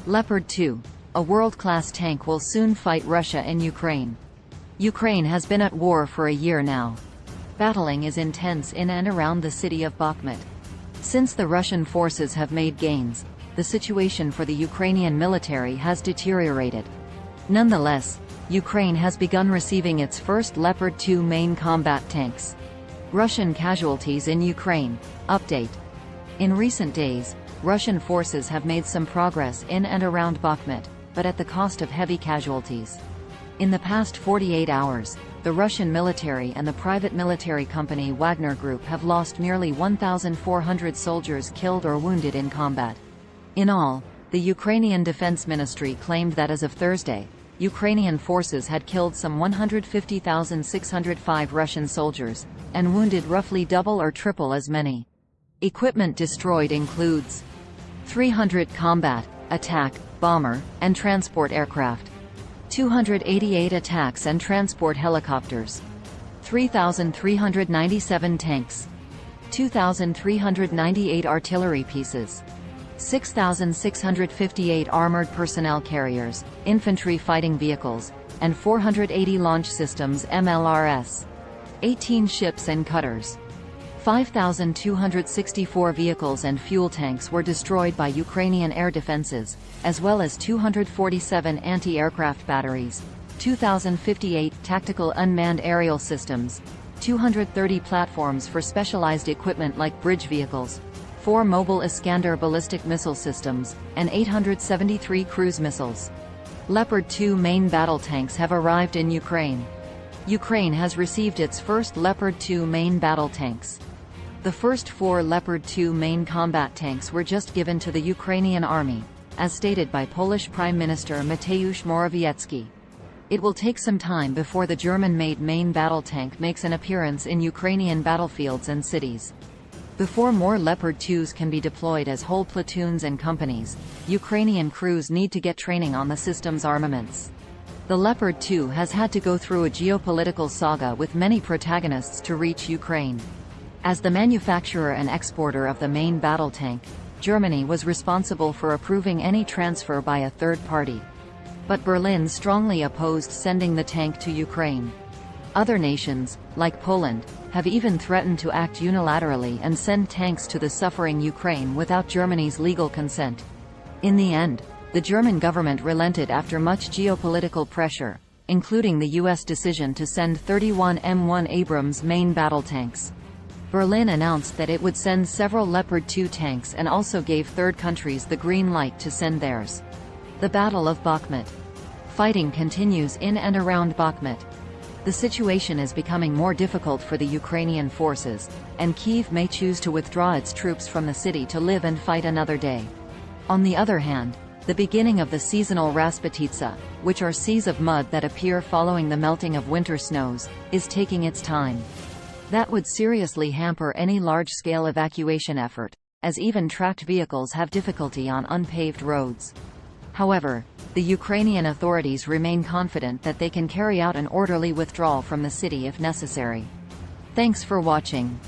Leopard 2. A world-class tank will soon fight Russia in Ukraine. Ukraine has been at war for a year now. Battling is intense in and around the city of Bakhmut. Since the Russian forces have made gains, the situation for the Ukrainian military has deteriorated. Nonetheless, Ukraine has begun receiving its first Leopard 2 main combat tanks. Russian casualties in Ukraine. Update. In recent days, Russian forces have made some progress in and around Bakhmut, but at the cost of heavy casualties. In the past 48 hours, the Russian military and the private military company Wagner Group have lost nearly 1,400 soldiers killed or wounded in combat. In all, the Ukrainian Defense Ministry claimed that as of Thursday, Ukrainian forces had killed some 150,605 Russian soldiers, and wounded roughly double or triple as many. Equipment destroyed includes 300 combat, attack, bomber, and transport aircraft, 288 attacks and transport helicopters, 3,397 tanks, 2,398 artillery pieces, 6,658 armored personnel carriers, infantry fighting vehicles, and 480 launch systems MLRS, 18 ships and cutters. 5,264 vehicles and fuel tanks were destroyed by Ukrainian air defenses, as well as 247 anti-aircraft batteries, 2,058 tactical unmanned aerial systems, 230 platforms for specialized equipment like bridge vehicles, 4 mobile Iskander ballistic missile systems, and 873 cruise missiles. Leopard 2 main battle tanks have arrived in Ukraine. Ukraine has received its first Leopard 2 main battle tanks. The first 4 Leopard 2 main combat tanks were just given to the Ukrainian army, as stated by Polish Prime Minister Mateusz Morawiecki. It will take some time before the German-made main battle tank makes an appearance in Ukrainian battlefields and cities. Before more Leopard 2s can be deployed as whole platoons and companies, Ukrainian crews need to get training on the system's armaments. The Leopard 2 has had to go through a geopolitical saga with many protagonists to reach Ukraine. As the manufacturer and exporter of the main battle tank, Germany was responsible for approving any transfer by a third party. But Berlin strongly opposed sending the tank to Ukraine. Other nations, like Poland, have even threatened to act unilaterally and send tanks to the suffering Ukraine without Germany's legal consent. In the end, the German government relented after much geopolitical pressure, including the U.S. decision to send 31 M1 Abrams main battle tanks. Berlin announced that it would send several Leopard 2 tanks and also gave third countries the green light to send theirs. The Battle of Bakhmut. Fighting continues in and around Bakhmut. The situation is becoming more difficult for the Ukrainian forces, and Kyiv may choose to withdraw its troops from the city to live and fight another day. On the other hand, the beginning of the seasonal Rasputitsa, which are seas of mud that appear following the melting of winter snows, is taking its time. That would seriously hamper any large-scale evacuation effort, as even tracked vehicles have difficulty on unpaved roads. However, the Ukrainian authorities remain confident that they can carry out an orderly withdrawal from the city if necessary. Thanks for watching.